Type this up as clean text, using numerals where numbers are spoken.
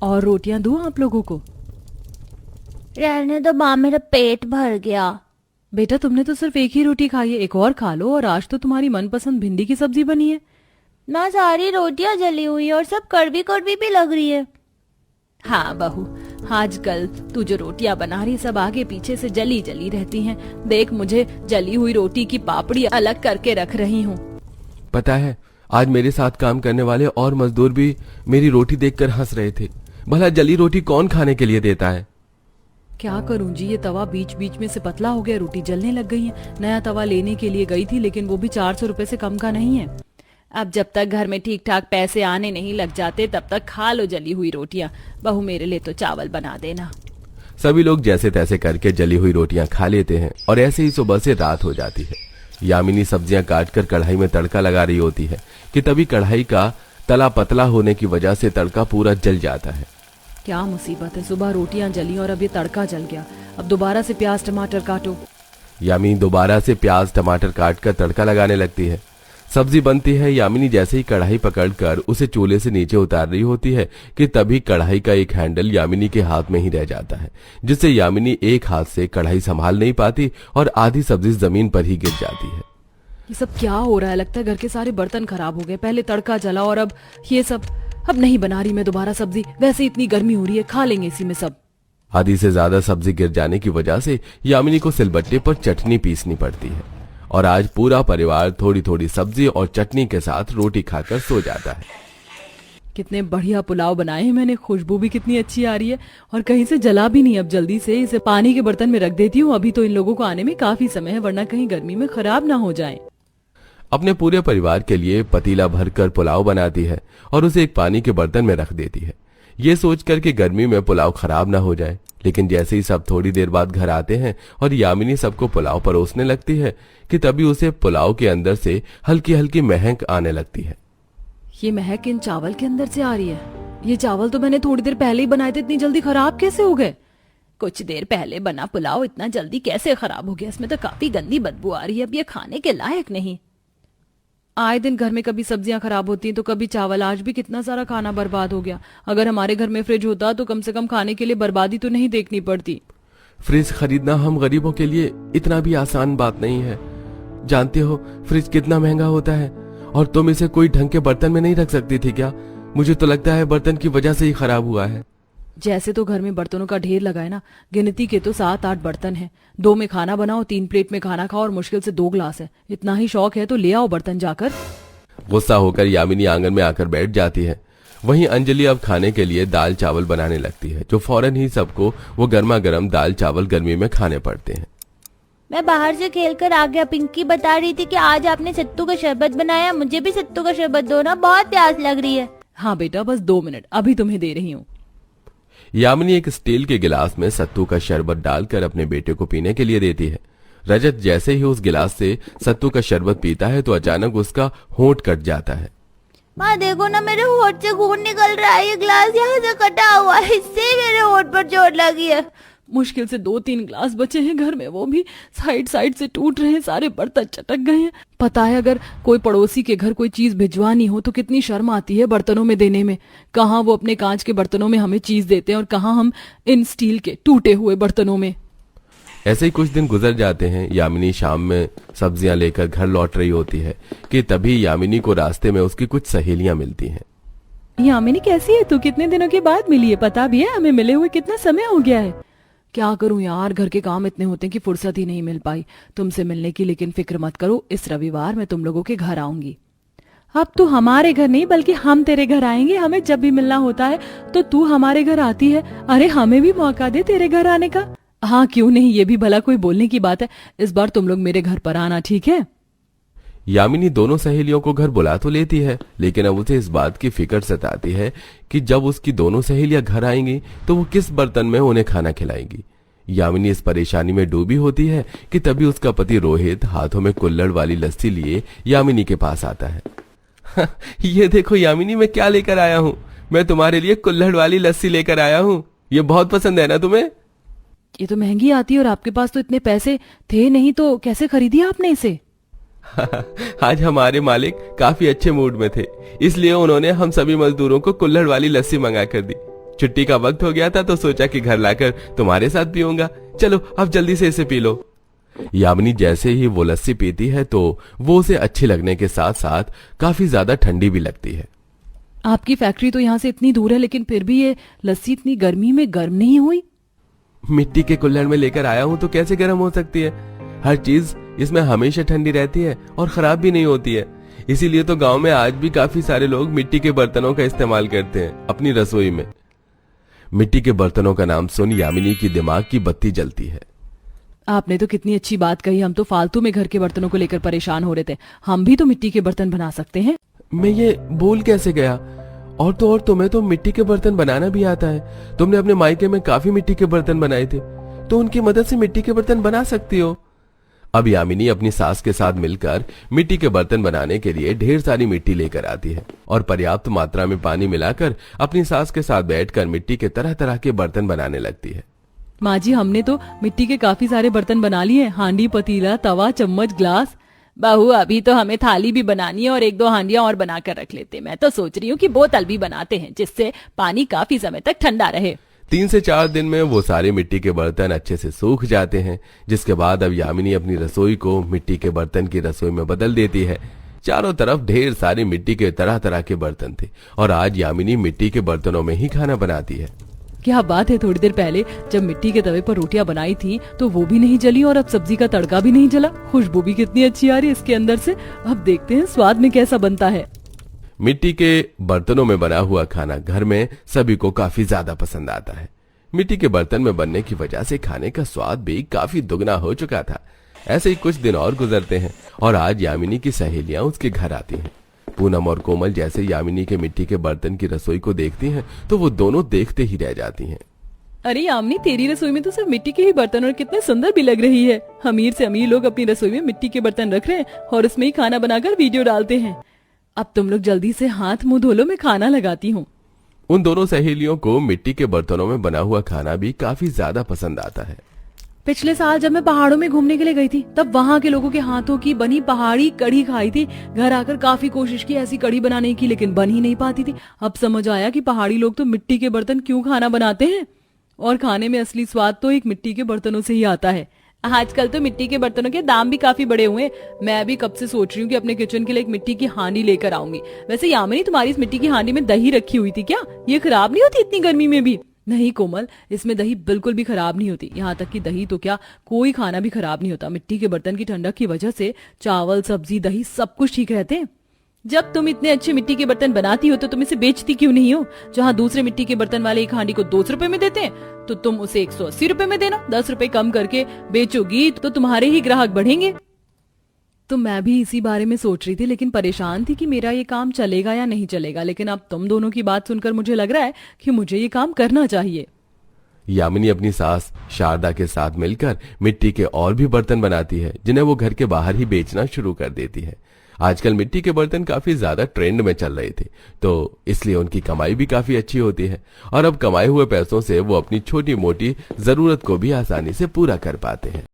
और रोटियां दूं आप लोगों को? रहने दो माँ, मेरा पेट भर गया। बेटा तुमने तो सिर्फ एक ही रोटी खाई है, एक और खा लो। और आज तो तुम्हारी मनपसंद भिंडी की सब्जी बनी है। माँ सारी रोटियां जली हुई है और सब कड़वी कड़वी भी लग रही है। हाँ बहू, आजकल तू जो रोटियां बना रही सब आगे पीछे से जली जली रहती हैं। देख, मुझे जली हुई रोटी की पापड़ी अलग करके रख रही हूँ। पता है, आज मेरे साथ काम करने वाले और मजदूर भी मेरी रोटी देखकर हंस रहे थे। भला जली रोटी कौन खाने के लिए देता है? क्या करूं जी, ये तवा बीच बीच में से पतला हो गया, रोटी जलने लग गई है। नया तवा लेने के लिए गई थी, लेकिन वो भी 400 रुपए से कम का नहीं है। अब जब तक घर में ठीक ठाक पैसे आने नहीं लग जाते तब तक खा लो जली हुई रोटियां। बहू मेरे लिए तो चावल बना देना। सभी लोग जैसे तैसे करके जली हुई रोटियां खा लेते हैं और ऐसे ही सुबह से रात हो जाती है। यामिनी सब्जियां काटकर कढ़ाई में तड़का लगा रही होती है कि तभी कढ़ाई का तला पतला होने की वजह से तड़का पूरा जल जाता है। क्या मुसीबत है, सुबह रोटियां जली और अब ये तड़का जल गया। अब दोबारा से प्याज टमाटर काटो। यामिनी दोबारा से प्याज टमाटर काटकर तड़का लगाने लगती है। सब्जी बनती है। यामिनी जैसे ही कढ़ाई पकड़कर उसे चूल्हे से नीचे उतार रही होती है कि तभी कढ़ाई का एक हैंडल यामिनी के हाथ में ही रह जाता है, जिससे यामिनी एक हाथ से कढ़ाई संभाल नहीं पाती और आधी सब्जी जमीन पर ही गिर जाती है। ये सब क्या हो रहा है? लगता है घर के सारे बर्तन खराब हो गए। पहले तड़का जला और अब ये सब। अब नहीं बना रही मैं दोबारा सब्जी, वैसे इतनी गर्मी हो रही है, खा लेंगे इसी में सब। आधी से ज्यादा सब्जी गिर जाने की वजह से यामिनी को सिलबट्टे पर चटनी पीसनी पड़ती है और आज पूरा परिवार थोड़ी थोड़ी सब्जी और चटनी के साथ रोटी खाकर सो जाता है। कितने बढ़िया पुलाव बनाए हैं मैंने, खुशबू भी कितनी अच्छी आ रही है और कहीं से जला भी नहीं। अब जल्दी से इसे पानी के बर्तन में रख देती हूँ, अभी तो इन लोगों को आने में काफी समय है, वरना कहीं गर्मी में खराब ना हो जाए। अपने पूरे परिवार के लिए पतीला भरकर पुलाव बनाती है और उसे एक पानी के बर्तन में रख देती है, ये सोचकर कि गर्मी में पुलाव खराब ना हो जाए। लेकिन जैसे ही सब थोड़ी देर बाद घर आते हैं और यामिनी सबको पुलाव परोसने लगती है कि तभी उसे पुलाव के अंदर से हल्की हल्की महक आने लगती है। ये महक इन चावल के अंदर से आ रही है। ये चावल तो मैंने थोड़ी देर पहले ही बनाए थे, इतनी जल्दी खराब कैसे हो गए? कुछ देर पहले बना पुलाव इतना जल्दी कैसे खराब हो गया? इसमें तो काफी गंदी बदबू आ रही है, अब ये खाने के लायक नहीं। आए दिन घर में कभी सब्जियां खराब होती हैं तो कभी चावल। आज भी कितना सारा खाना बर्बाद हो गया। अगर हमारे घर में फ्रिज होता तो कम से कम खाने के लिए बर्बादी तो नहीं देखनी पड़ती। फ्रिज खरीदना हम गरीबों के लिए इतना भी आसान बात नहीं है। जानते हो फ्रिज कितना महंगा होता है और तुम इसे कोई ढंग के बर्तन में नहीं रख सकती थी क्या? मुझे तो लगता है बर्तन की वजह से ही खराब हुआ है। जैसे तो घर में बर्तनों का ढेर लगा है ना, गिनती के तो 7-8 बर्तन हैं। 2 में खाना बनाओ, 3 प्लेट में खाना खाओ और मुश्किल से 2 ग्लास है। इतना ही शौक है तो ले आओ बर्तन जाकर। गुस्सा होकर यामिनी आंगन में आकर बैठ जाती है। वहीं अंजलि अब खाने के लिए दाल चावल बनाने लगती है, जो फौरन ही सबको वो गर्मा गर्म दाल चावल गर्मी में खाने पड़ते हैं। मैं बाहर से खेल कर आ गया। पिंकी बता रही थी कि आज आपने सत्तू का शरबत बनाया, मुझे भी सत्तू का शरबत दो ना, बहुत प्यास लग रही है। हाँ बेटा, बस 2 मिनट, अभी तुम्हें दे रही हूँ। यामिनी एक स्टील के गिलास में सत्तू का शरबत डालकर अपने बेटे को पीने के लिए देती है। रजत जैसे ही उस गिलास से सत्तू का शरबत पीता है तो अचानक उसका होंठ कट जाता है। माँ देखो ना, मेरे होंठ से खून निकल रहा है। ये ग्लास यहाँ से कटा हुआ है, इससे मेरे होंठ पर चोट लगी है। मुश्किल से 2-3 ग्लास बचे हैं घर में, वो भी साइड साइड से टूट रहे हैं, सारे बर्तन चटक गए हैं। पता है अगर कोई पड़ोसी के घर कोई चीज भिजवानी हो तो कितनी शर्म आती है बर्तनों में देने में। कहाँ वो अपने कांच के बर्तनों में हमें चीज देते हैं और कहाँ हम इन स्टील के टूटे हुए बर्तनों में। ऐसे ही कुछ दिन गुजर जाते हैं। यामिनी शाम में सब्जियां लेकर घर लौट रही होती है कि तभी यामिनी को रास्ते में उसकी कुछ सहेलियां मिलती हैं। यामिनी कैसी है तू? कितने दिनों के बाद मिली है, पता भी है हमें मिले हुए कितना समय हो गया है। क्या करूं यार, घर के काम इतने होते हैं कि फुर्सत ही नहीं मिल पाई तुमसे मिलने की। लेकिन फिक्र मत करो, इस रविवार मैं तुम लोगों के घर आऊंगी। अब तू हमारे घर नहीं बल्कि हम तेरे घर आएंगे। हमें जब भी मिलना होता है तो तू हमारे घर आती है। अरे हमें भी मौका दे तेरे घर आने का। हाँ क्यों नहीं, ये भी भला कोई बोलने की बात है। इस बार तुम लोग मेरे घर पर आना, ठीक है? यामिनी दोनों सहेलियों को घर बुला तो लेती है, लेकिन अब उसे इस बात की फिक्र सताती है कि जब उसकी दोनों सहेलियां घर आएंगी तो वो किस बर्तन में उन्हें खाना खिलाएंगी। यामिनी इस परेशानी में डूबी होती है कि तभी उसका पति रोहित हाथों में कुल्हड़ वाली लस्सी लिए यामिनी के पास आता है। ये देखो यामिनी, मैं क्या लेकर आया हूँ। मैं तुम्हारे लिए कुल्हड़ वाली लस्सी लेकर आया हूँ। ये बहुत पसंद है ना तुम्हें? ये तो महंगी आती है और आपके पास तो इतने पैसे थे नहीं, तो कैसे खरीदी आपने इसे? आज हमारे मालिक काफी अच्छे मूड में थे, इसलिए उन्होंने हम सभी मजदूरों को कुल्हड़ वाली लस्सी मंगा कर दी। छुट्टी का वक्त हो गया था तो सोचा कि घर लाकर तुम्हारे साथ पीऊंगा। चलो अब जल्दी से इसे पी लो। यामिनी जैसे ही वो लस्सी पीती है तो वो उसे अच्छी लगने के साथ साथ काफी ज्यादा ठंडी भी लगती है। आपकी फैक्ट्री तो यहाँ से इतनी दूर है, लेकिन फिर भी ये लस्सी इतनी गर्मी में गर्म नहीं हुई? मिट्टी के कुल्हड़ में लेकर आया हूं तो कैसे गर्म हो सकती है? हर चीज इसमें हमेशा ठंडी रहती है और खराब भी नहीं होती है। इसीलिए तो गांव में आज भी काफी सारे लोग मिट्टी के बर्तनों का इस्तेमाल करते हैं अपनी रसोई में। मिट्टी के बर्तनों का नाम सुन यामिनी की दिमाग की बत्ती जलती है। आपने तो कितनी अच्छी बात कही। हम तो फालतू में घर के बर्तनों को लेकर परेशान हो रहे थे। हम भी तो मिट्टी के बर्तन बना सकते हैं। मैं ये बोल कैसे गया? और तुम्हें तो मिट्टी के बर्तन बनाना भी आता है। तुमने अपने मायके में काफी मिट्टी के बर्तन बनाए थे, तो उनकी मदद से मिट्टी के बर्तन बना सकती हो। अब यामिनी अपनी सास के साथ मिलकर मिट्टी के बर्तन बनाने के लिए ढेर सारी मिट्टी लेकर आती है और पर्याप्त मात्रा में पानी मिलाकर अपनी सास के साथ बैठकर मिट्टी के तरह तरह के बर्तन बनाने लगती है। माँ जी, हमने तो मिट्टी के काफी सारे बर्तन बना लिए हैं। हांडी, पतीला, तवा, चम्मच, ग्लास। बहू, अभी तो हमें थाली भी बनानी है और 1-2 हांडियां और बना कर रख लेते। मैं तो सोच रही हूँ कि बोतल भी बनाते हैं, जिससे पानी काफी समय तक ठंडा रहे। 3 से 4 दिन में वो सारे मिट्टी के बर्तन अच्छे से सूख जाते हैं, जिसके बाद अब यामिनी अपनी रसोई को मिट्टी के बर्तन की रसोई में बदल देती है। चारों तरफ ढेर सारे मिट्टी के तरह तरह के बर्तन थे और आज यामिनी मिट्टी के बर्तनों में ही खाना बनाती है। क्या बात है, थोड़ी देर पहले जब मिट्टी के तवे पर रोटियां बनाई थी तो वो भी नहीं जली और अब सब्जी का तड़का भी नहीं जला। खुशबू भी कितनी अच्छी आ रही है इसके अंदर से। अब देखते हैं स्वाद में कैसा बनता है। मिट्टी के बर्तनों में बना हुआ खाना घर में सभी को काफी ज्यादा पसंद आता है। मिट्टी के बर्तन में बनने की वजह से खाने का स्वाद भी काफी दुगना हो चुका था। ऐसे ही कुछ दिन और गुजरते हैं और आज यामिनी की सहेलियां उसके घर आती हैं। पूनम और कोमल जैसे यामिनी के मिट्टी के बर्तन की रसोई को देखती हैं तो वो दोनों देखते ही रह जाती हैं। अरे यामिनी, तेरी रसोई में तो सिर्फ मिट्टी के ही बर्तन और कितने सुंदर भी लग रही है। अमीर से अमीर लोग अपनी रसोई में मिट्टी के बर्तन रख रहे हैं और उसमें ही खाना बनाकर वीडियो डालते हैं। अब तुम लोग जल्दी से हाथ मुंह धो लो, मैं खाना लगाती हूँ। उन दोनों सहेलियों को मिट्टी के बर्तनों में बना हुआ खाना भी काफी ज्यादा पसंद आता है। पिछले साल जब मैं पहाड़ों में घूमने के लिए गई थी तब वहाँ के लोगों के हाथों की बनी पहाड़ी कढ़ी खाई थी। घर आकर काफी कोशिश की ऐसी कढ़ी बनाने की, लेकिन बन ही नहीं पाती थी। अब समझ आया कि पहाड़ी लोग तो मिट्टी के बर्तन क्यों खाना बनाते हैं और खाने में असली स्वाद तो एक मिट्टी के बर्तनों से ही आता है। आजकल तो मिट्टी के बर्तनों के दाम भी काफी बड़े हुए हैं। मैं भी कब से सोच रही हूँ कि अपने किचन के लिए एक मिट्टी की हांडी लेकर आऊंगी। वैसे यामिनी, तुम्हारी इस मिट्टी की हांडी में दही रखी हुई थी क्या? ये खराब नहीं होती इतनी गर्मी में भी? नहीं कोमल, इसमें दही बिल्कुल भी खराब नहीं होती। यहाँ तक कि दही तो क्या, कोई खाना भी खराब नहीं होता। मिट्टी के बर्तन की ठंडक की वजह से चावल, सब्जी, दही सब कुछ ठीक रहते हैं। जब तुम इतने अच्छे मिट्टी के बर्तन बनाती हो तो तुम इसे बेचती क्यों नहीं हो? जहाँ दूसरे मिट्टी के बर्तन वाले एक हांडी को 200 रुपए में देते हैं तो तुम उसे 180 रुपए में देना। 10 रुपए कम करके बेचोगी तो तुम्हारे ही ग्राहक बढ़ेंगे। तो मैं भी इसी बारे में सोच रही थी, लेकिन परेशान थी कि मेरा ये काम चलेगा या नहीं चलेगा। लेकिन अब तुम दोनों की बात सुनकर मुझे लग रहा है कि मुझे ये काम करना चाहिए। यामिनी अपनी सास शारदा के साथ मिलकर मिट्टी के और भी बर्तन बनाती है, जिन्हें वो घर के बाहर ही बेचना शुरू कर देती है। आजकल मिट्टी के बर्तन काफी ज्यादा ट्रेंड में चल रहे थे, तो इसलिए उनकी कमाई भी काफी अच्छी होती है और अब कमाए हुए पैसों से वो अपनी छोटी मोटी जरूरत को भी आसानी से पूरा कर पाते हैं।